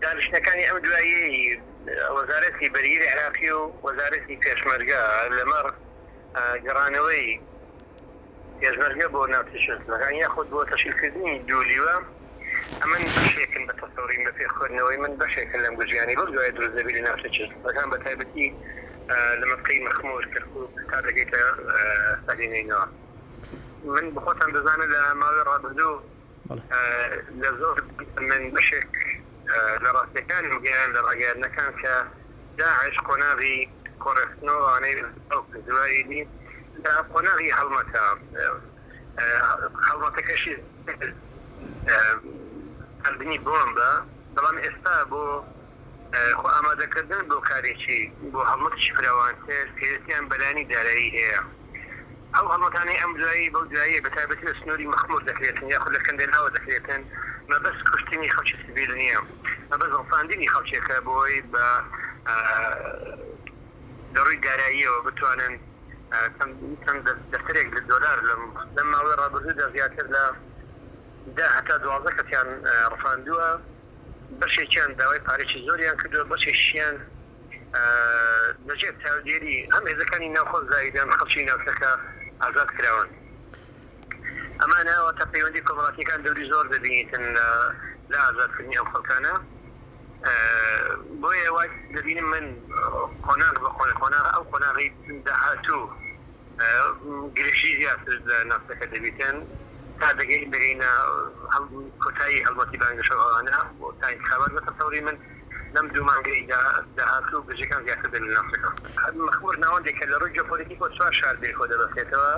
دانیشتەکانی ئەم دوایی وەزارەتی بەرگری عراقی و وەزارەتی پێشمەرگە لەمەڕ گەڕانەوەی پێشمەرگە بۆ ناوچەکان یاخود بۆ تەشکیلکردنی دوولیوە ئەمن بەشێکن بە تەسەوڕین بە پێخۆردنەوەی من بەشێکن لەم گوژیانی بۆ دوای دروستدەبی لە ناوچەکان بە تایبەتی لە مەسقەی مەخموور کردکوب تا دەگەیتە سەلینەوە. من بخۆتان دەزانە لە ماوەی ڕابردوو لە زۆر من بەشێک لە ڕاستیەکان گەیان لە ڕاگەیاندنەکان کە داعش قۆناغی کۆڕستنەوەوانەی دواییدی لە قۆناغی هەڵمەتەکەشی هەڵبنی بۆمبە، بەڵام ئێستا بۆ خۆ ئامادەکردن بۆ کارێکی بۆ هەڵمەتیشی فراوانتر پێویستیان بەلانی دارایی هەیە. ئەو هەڵمەتانەی ئەم دوایی بەو دواییە بە تایبەتی لە سنووری مەخموور دەکرێتن یاخود لە کەندێلاوە دەکرێتن، مەبەست کوشتنی خەڵکی سیڤیل نییە، مەبەست ڕەساندنی خەڵکێکە بۆی بە دەڕووی داراییەوە بتوانن چەند دەفتەرێک لە دۆلار لەم ماوەی ڕابردوودا زیاتر لە 10 هەتا 12 کەسیان ڕەفاندووە، بەشێکیان داوای پارێکی زۆریان کردووە، بەشێکیان لەژێر چاودێری هەم هێزەکانی ناوخۆ زایدان خەڵکی ناوچەکە ئازاد کراون. ئەمانەوە تا پەیوەندی کۆمەڵاتیەکان دەوری زۆر دەبینیتن لە ئازادکردنی ئەم خەڵکانە. بۆیە وای دەبینم من قۆناغ بە قۆناغ ئەو قۆناغی داهاتوو گرشی زیاتر لە ناوچەکە دەبیتن تا دەگەینە کۆتایی هەڵمەتی بانگشەوانە بۆ تا انتخابات بە تەسەوری من لەم دوو مانگەی داهاتوو گرژەکان زیاتر دەبن لە ناوچەکە. مەخموور ناوەندێکە لە ڕووی جیۆپۆلیتیک بۆ 4 شار بێخۆ دەبەستێتەوە.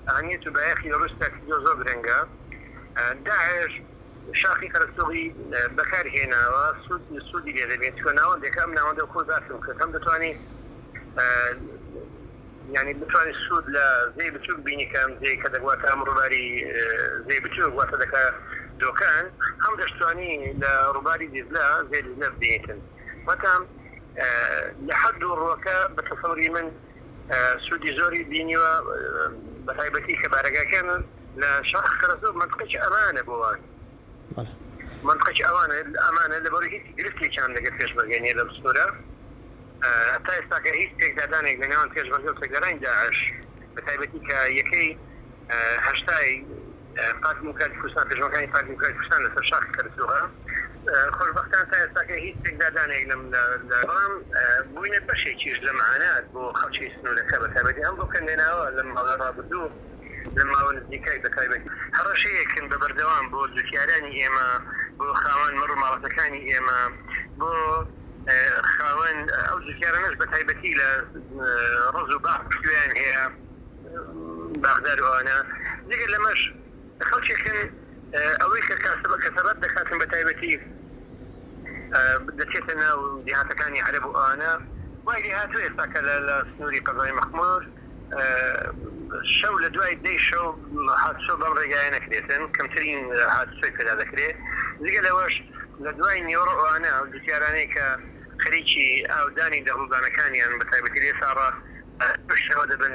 ئەهەمیەت و بایەخی لە ڕووی ستراتیجیە زۆر گرنگە. داعش شاخی کەرەستۆغی بەکارهێناوە سوودی لێ دەبێت چکە ناوەندێکە ئەم ناوەندە خۆ زارتم کرد هەم دەتوانێت یعنی بتوانێت سوود لە زەی بچووک بینی کە ئەم زەی کە دەگواتە ئەم ڕووباری زەی بچووک واتە دەکا دۆکان هەم دەشتوانی لە ڕووباری دیزلا زەی دیزلا بدێتن وەتام لە حەد و ڕووەکە بە تەسەوری من سوودی زۆری بینیوە بە تایبەتی کە بارەگاکان لە شاخ کەرەستۆ منطقەی ئەمانە بۆوان منطقەی ئەمانە لەبەرەوەی هیچ گرفتێکیان لەگەڵ پێشمەرگەی لەم سنوورە تا ئێستاکە هیچ تێکدادانێک لە نێوان پێشمەرگە و تێکدارانی داعش بە تایبەتی کە یەکەی هەشتای پارتی دموکراتی کوردستان پێشمەرگەکانی پارتی دموکراتی کوردستان لەسەر شاخ کەرەستۆغا خۆشبەختانە تا ئێستاکە هیچ تێکدادانێک لەم بووینە بەشێکیش لە مەعانات بۆ خەڵکی سنوورەکە بە تایبەتی هەم بۆ کەندێناوە لە ماوەی ڕابردوو لە ماوە نزیکای بە تایبەتی هەڕەشەیەکن بە بەردەوام بۆ جوتیارانی ئێمە بۆ خاوەن مەڕ و ماڵەتەکانی ئێمە بۆ خاوەن ئەو جوتیارانەش بە تایبەتی لە ڕز و باخ شوێن هەیە باخدار وانە دیگە لەمەش خەڵکێکن ئەوەی کە کەسەبەت دەکاتن بە تایبەتی دەچێتە ناو دیهاتەکانی عەرەب و ئەوانە وای لێهاتوو ئێستاکە لە سنووری قەزای مەخموور شەو لە دوای دەی شەو حادسۆ بەم ڕێگایە نەکرێتن کەمترین حادسۆی پێدا دەکرێت دیگە لەوەش لە دوای نیوەڕۆ ئەوانە جوتیارانەی کە خەریکی ئاودانی دەهڵدانەکانیان بە تایبەتی لێ ساڕە پشتەوە دەبن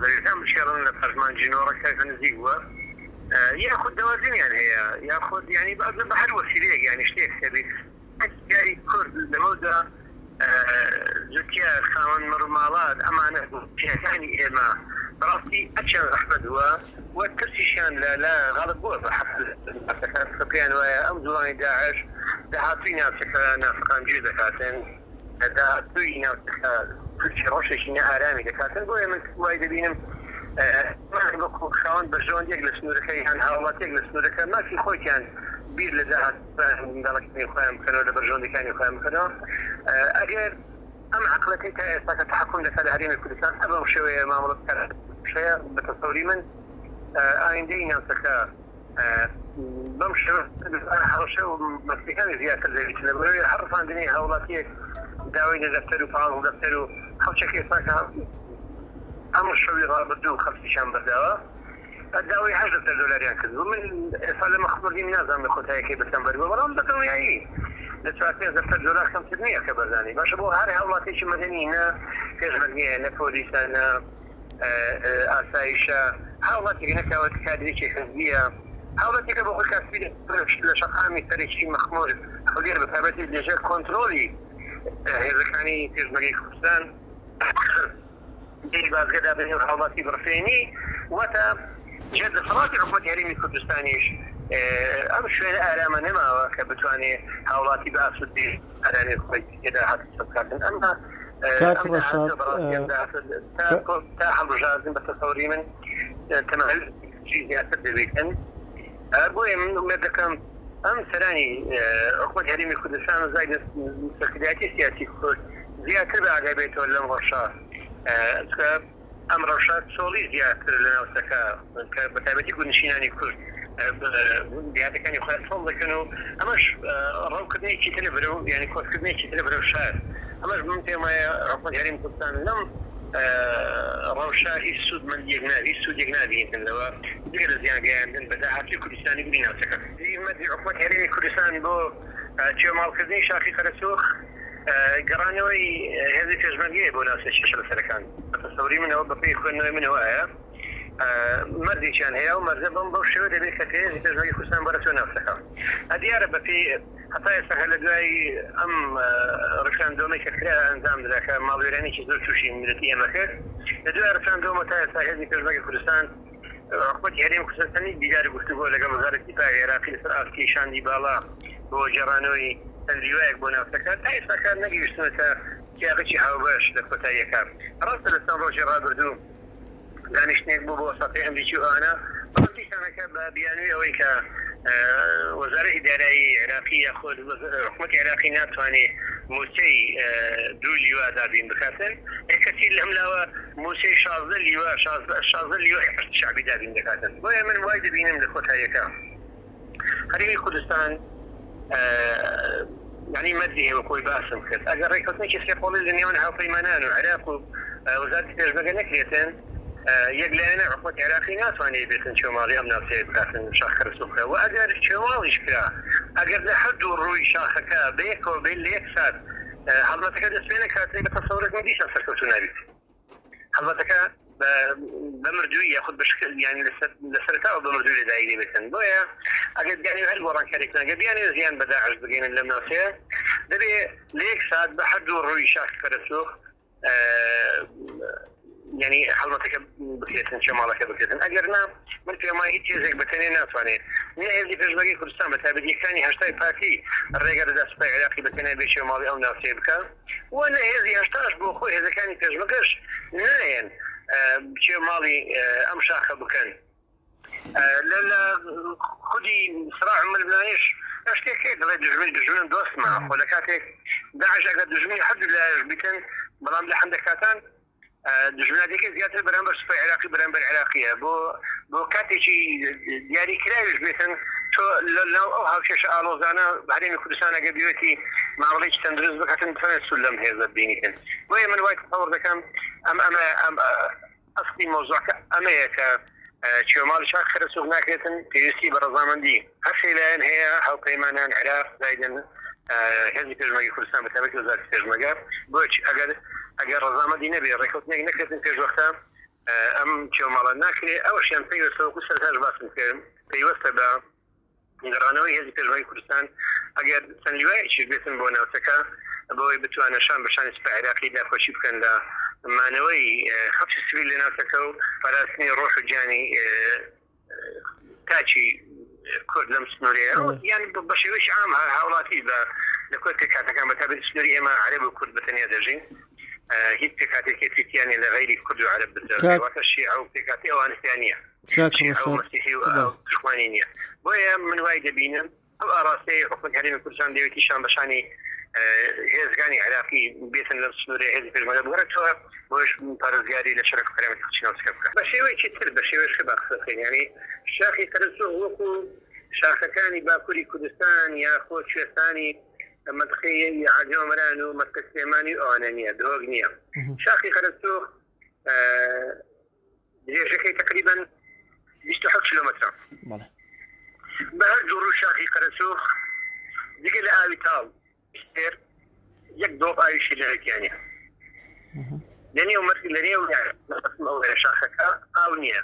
زەویەکان بشێڕن لە پەرژمان جینۆڕەکە نزیک بووە یاخود دەوازینیان هەیە یاخود یعنی بە هەر وەسیلەیەک یعنی شتێک سەبی یاری کورد لەمەودا زوتیار خاوەن مەڕووماڵات ئەمانە پیاکانی ئێمە بەڕاستی ئەچەند ڕەحمەدووە وە ترسیشیان لە غەڵب بووە بە حەفزەکان سەپیان وایە ئەم زوڵانی داعش داهاتووی ناوچەکە نافقان گیر دەکاتن داهاتووی ناوچەکە تووشی ڕۆژێکی نەئارامی دەکاتن بۆیە من وای دەبینم وەکو خاوەن بەرژەوەندێک لە سنوورەکەی هەن هاوڵاتێک لە سنوورەکە مافی خۆیان بیر لە داهاتداڵەکانی خۆیان بکەنەوە لە بەرژەوەندەکانی خۆیان بکەنەوە ئەگەر ئەم عقلەکەی تا ئێستاکە تحکم دەکات لە هەرێمی کوردستان ئەبەم شێوەیە مامەڵەت شەیە بە تەسەوری من ئایندەی ناوچەکە بەم هەڕەشە و مەسلەکانی زیاتر دەبێت لەبەرەوەی هەر ڕفاندنی هاوڵاتیەک داوای لە دەفتەر و پاڵ دەفتەر و خەڵکێک ئێستاکە ئەم شەوی ڕابردوو خەڵکیشان بەرداوە داوای 8 دەفتەر دۆلاریان کردبوو من ئێستا لە مەخموردی نازانم لە کۆتاییەکەی بەسەمبەر بوو بەڵام بەدڵنیایی لە 4 دەفتەر دۆلار کەمتر نییە کە بەزانی باشە بۆ هەر هاوڵاتێکی مەدەنی نە پێشمەرگەیە نە پۆلیسە نە ئاسایشە هاوڵاتێک نەکەوە کادرێکی حزبیە حاولت که با خود کسبی لشقامی ترکی مخمور خودیر به ثابتی لجه کنترولی هزکانی تجمعی کردستان دي بازگدا بين حاولاتی برفيني وتا جد صراحة حكومة هرمي كردستانيش ام شوية آلام نما كبتواني حاولاتي بأسد دي أراني خوي كده حتى سبكاتن أما كاك رشاد تا حمر جازم بتصوري من تمهل شيء زيادة بيكن بوي من مدكم ام سراني حكومة هرمي كردستان زايد مستقلياتي سياسي كرد زيادة بعد بيته ولا مغشار ئەم ڕەوشات سۆڵی زیاتر لەناوچەکە کە بەتایبەتی گونشینانی کورد دیاتەکانی خۆیان سۆڵ دەکەن و ئەمەش ڕەوکردنێکی تر بەرەو یعنی کۆسکردنێکی تر بەرەو شار ئەمەش من پێم وایە حکومەت هەرێمی کوردستان لەم ڕەوشە هیچ سوودمەندیەک نابێت هیچ سوودێک نابێتن لەوە دیگە لە زیانگەیاندن بە داهاتی کوردستانی بوونی ناوچەکە مەدی حکومەت هەرێمی کوردستان بۆ چێماڵکردنی شاخی قەرەسوخ گەڕانەوەی هێزی پێشمەرگەیە بۆ ناوچەی شەڕەسەرەکان بەتەسەوری منەوە بەپێی خوێندنەوەی منەوە هەیە مەردێکیان هەیە و مەرجە بەم بەو شێوە دەبێت کە هێزی پێشمەرگەی کوردستان بەرەچۆ ناوچەکە دیارە بەپێی هەتا ئێستا هە لە دوای ئەم ڕفراندۆمەی کە کرا ئەنجام دەدا کە ماڵوێرانێکی زۆر تووشی میلەتی ئێمە کرد لە دوای ڕفراندۆمە تا ئێستا هێزی پێشمەرگەی کوردستان حکومەتی هەرێمی کوردستانی دیداری گفتوگۆ لەگەڵ وەزارەتی دیفاعی عێراقی لەسەر ئاستی شاندی باڵا بۆ گێڕانەوەی تەنریوایەک بۆ ناوچەکە تا ئێستا کار نەگەیشتنەوە کیاغێکی هاوبەش لە کۆتاییەکە ڕاستە لەسەر ڕۆژی ڕابردوو دانیشتنێک بوو بۆ وەساطەی ئەمریکی و ئەوانە ڕاستیشانەکە بە بیانووی ئەوەی کە وەزارەتی دارایی عێراقی یاخود حکومەتی عێراقی ناتوانێت موسەی دوو لیوا دابین بکاتن کەسی لەم لاوە موسەی 16 لیوە شعبی دابین دەکاتن بۆیە من وای دەبینم لە کۆتاییەکە هەرێمی کوردستان يعني مادي وكوي باسم كذا أجر ريكوتني كيف يقول لي إني أنا هالقيمانان وعراق ووزارة التجمع نكريتين يقلنا عقبة عراقي ناس واني بيتن شمالي أم ناسي بكاتن شاخر السوق وأجر شمالي شكرا أجر لحد الروي شاخك بيك وبين ليك ساد حضرتك دسمينك هاتني بتصورك ما ديش أفكر تنابي حضرتك بمردوي ياخذ بشكل يعني لسرتها او بمردوي دايري مثلا بويا اجد يعني هل وران كاريكنا قد يعني زيان بداعش بقينا لما نسيه دبي ليك ساد بحد الروي شاك فرسوخ يعني حضرتك بكيتن شمالك بكيتن اجرنا من في ما هيك زيك بتنين ناس يعني من اللي في باقي كردستان بتابدي كان هاشتاي باتي الرجال ده سباي عراقي بتنين بشمالي او ناسي بكا وانا هذه هاشتاش بو خوي اذا كان يتجمعش ناين بچه مالی ام شاخه بکن لا خودی صراع من بنايش اشتي كيف دجمن دوست مع خلكاتك داعش اقد دجمن حد لا بيتن بلام لحد كاتان دجمن هذيك زياده برامبر صفي عراقي برامبر عراقيه بو كاتشي دياري كلاش بيتن لو او هاكش الوزانا بعدين كردستان قبيوتي ما رضيتش تندرس بكاتن فن السلم هذا بينيتن وهي من وايد تصور ذاك ام اصلي موضوع امريكا شمال شاخ خرسوق ناكيتن تيسي برزامندي هالشيلين هي حو قيمانان عراق زايدن هذه تجمع كردستان بتابعت وزارة التجمع بوش اگر رزامندي نبي ريكوت نكتن في وقتها ام شمال ناكري او شيء في وسوق سرتاج باسم في وسط گەڕانەوەی هێزی پێشمەرگەی کوردستان ئەگەر چەند لیوایەکی بێتن بۆ ناوچەکە بۆی بتوانە شان بەشانی سوپای عێراقی داخۆشی بکەن لە مانەوەی خەڵکی سیڤیل لە ناوچەکە و پاراستنی ڕۆژ و گیانی تاچی کورد لەم سنوورەیە یانی بە شێوەیەکی عام هاوڵاتی لە کۆی پێکاتەکان بەتابەتی سنووری ئێمە عەرەب و کورد بەتەنیا دەژین هیچ پێکاتێکی تریتیانی لە غەیری کورد و عەرەب بتەوە واتە شیعە و پێکاتی ئەوانەیان نییە شیعە و مەسیحی و دژمانی نییە بۆیە من وای دەبینم ئەو ئاڕاستەی حکومەت هەرێمی کوردستان دەوێتی شان بەشانی هێزگانی عێراقی بێتن لەم سنوورەیە هێزی پێشمەرگە بگەڕێتەوە بۆش پارێزگاری لە شەرەف و کەرامەتی خەڵکی ناوچەکە بکات بە شێوەیەکی تر بە شێوەیەکی باخسەکەین یعنی شاخی قەرەسوق وەکو شاخەکانی باکووری کوردستان یاخۆ کوێستانی منطقەی عاجۆمەران و مەسکە سلێمانی ئەوانە نییە درۆگ نییە شاخی قەرەسوق درێژەکەی تقریبا 27 کیلۆمەترە بە هەر جوڕ و شاخی قەرەسوق دیگە لە ئاوی تاڵ یەک دۆپ ئاویشی لەرەکیانە لەنێو شاخەکە ئاو نییە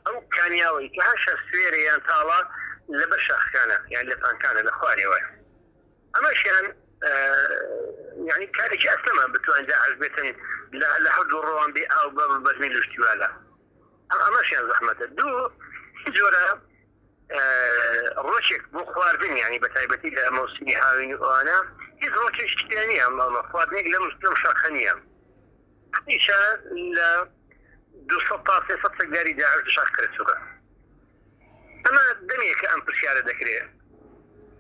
ئەو کانیاوەی کە هەشە سوێرە یان تاڵە لبشخانة يعني لفانكانة لخواري وين أما شان يعني كاريك أسلمة بتوان داعش بيتن لحد الروان بي أو بزميل الاجتوالا أما شان زحمة دو جورا روشك بو خواردن يعني بتايبتي لموسمي هاوين وأنا هيز روشك اشتانية خواردنك لمسلم شاخنية إيشا ل دو سطاسي سطسك داري داعش دشاخ كرتسوكا أما دمية كأم برسيارة دكري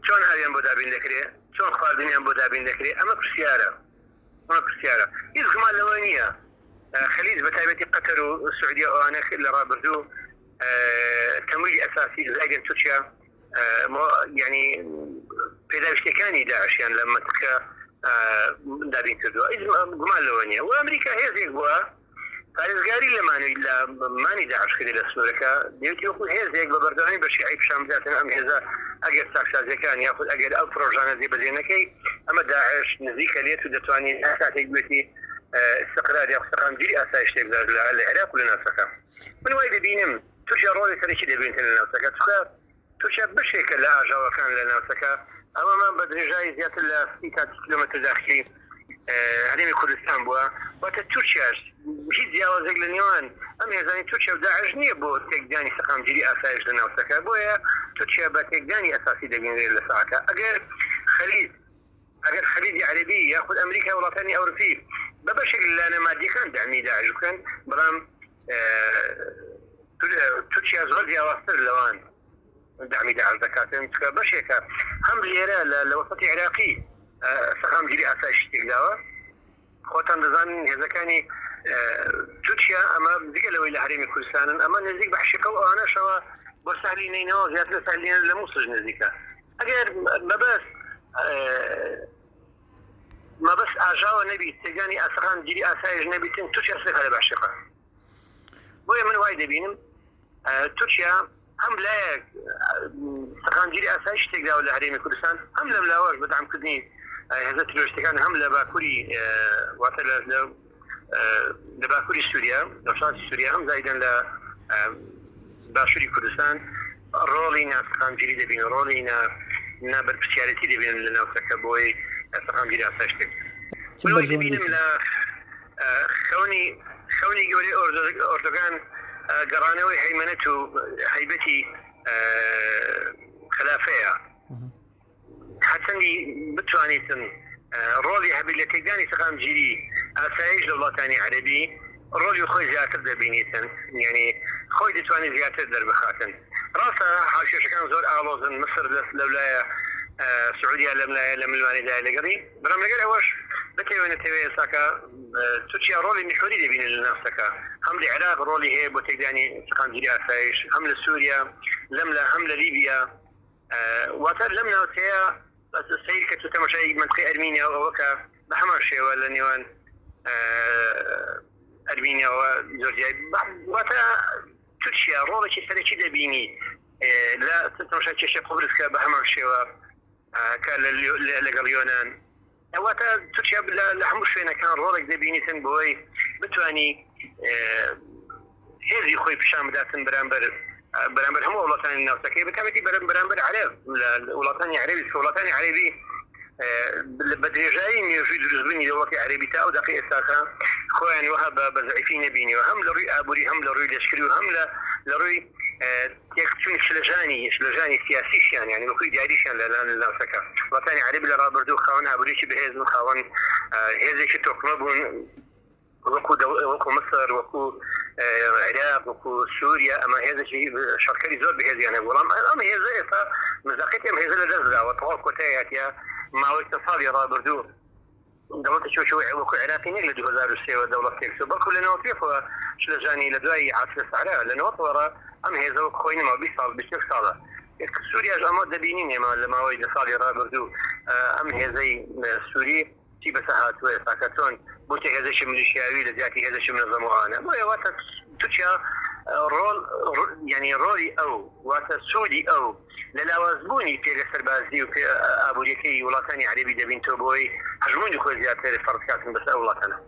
شون هاوين بو دابين دكري شون خواردنيان بو دابين دكري أما برسيارة هيز كمان لوانية خليج بتايبتي قطر والسعودية وأنا اللي رابردو تمويل أساسي زائد تركيا يعني في اشتكاني داعش يعني لما تك دابين كردوا جمال لوانية وأمريكا هي زي بوا فالزقاري لما ماني داعش كذي لسوريا ديوتي يقول هي زي ببرداني بشيعي بشام ذاتنا أم هذا أجر ساكسا زي كان يأخذ أجر أو بروجانا زي بزينكي أما داعش نزيكا ليتو دتواني أساتي بيوتي استقرار يا استقرار جري أسايش تبدأ العراق ولنا سكا من وايد بينم ترجع رولي تريشي دبين لنا سكا ترجع بشكل لا جوا كان لنا سكا أما ما بدري جاي زيادة ل 6 كيلومتر داخلي هذه كردستان بوا وتترجع جد جاوا زي النيوان أما إذا ترجع داعش نيبو تقداني سقام جري أسايش لنا سكا بويا ترجع بتقداني أساسي دبين لنا سكا أجر خليج عربي ياخذ امريكا ولا ثاني اوروبي بشكل انا مادي كان دعمي داعش كان برام تركيا زوجي اوصل لوان دعمي داعش زكاتن بشكل هم ليرا لوسط عراقي سقام جري اساس تقداوا خوتان دزان اذا كان تركيا اما ديك لو الى حريم كردستان اما نزيك بحشكه وانا شوا بسهلين نينو زياده سهلين لموصل نزيكا اگر بس ما بس أجاو نبي تجاني أسران جري أسايج نبي تين تركيا سلك بعشقة بويا من وايد بينم تركيا هم لا سران جري أسايج تجاو لحريم كردستان هم لا ملاواج بدعم كدني هذا تلوشتكان هم لا باكوري واتلا لباكوري سوريا لوشات سوريا هم زايدا ل باشوري كردستان رولينا سران جري دبين رولينا نابر بسيارتي دبين لنا وسكبوي سران جري أسايج ولويد بينم لا خوني جوري أردوغان قرانوي هيمنته هيبتي خلافية حتى اللي بتوانيتن رولي هبيل تقداني سقام جيري أسايج لله تاني عربي رولي خوي زياتر دبينيتن يعني خوي دتواني زياتر دربخاتن راسا حاشا شكان زور آلوزن مصر لولايا سعودية لملواني داي لقري برام لقري واش بكي وين تبي ساكا تركيا رولي محوري دبين لنفسك هم العراق رولي هي بتقداني سقام جيري أسايج هم لسوريا هم لليبيا واتر لمنا وتيا السيد كتو تمشي منطقة أرمينيا ووكا بحمر شيء ولا نيوان أرمينيا وجورجيا واتر تركيا رولي شيء سريع كده بيني لا تمشي شيء قبرص بحمر شيء كان لقليونان واتر تركيا لحمر شيء كان رولي كده بيني تنبوي بتواني هذي خوي بشام داتن برامبر هم ولاطاني نفسك بتابتي برامبر عرب ولاطاني عربي بدري جاي يفيد رزبني دولتي عربي تاو دقيقة ساخا خواني وهب بزعفين بيني وهم لروي أبوري هم لروي لشكري وهم لروي يكتون شلجاني سياسي يعني مكوي داريش لنفسك ولاطاني عربي لرابردو خوان أبوريش بهزم خوان هزي شتوقنبون وكو مصر وكو العراق وكو سوريا اما هذا شيء شركه زور بهذه يعني والله اما هذا مزاقتي ام هذا لدزلا وطوال كوتايات يا ما اتصال يا رابردو دولة شو وكو عراقي نقل دوزار السيوة دولة تيكسو بركو لأنه كيف شلجاني لدواي عاصفة الصحراء لأنه وطورة ام هذا وكوين ما بيصال بشيك صالة سوريا جامعات دبينين لما ويد صال يا رابردو ام هذا سوري تي بساعات وساكتون بوتي هذا شيء ميليشياوي لذاتي هذا شيء منظم وانا ما وقت تشيا يعني رولي او وقت سودي او للاوازبوني في السربازي وفي ابو ريكي ولا ثاني عربي دبين توبوي حجموني خوي زياده فرق كاتم بس اولاتنا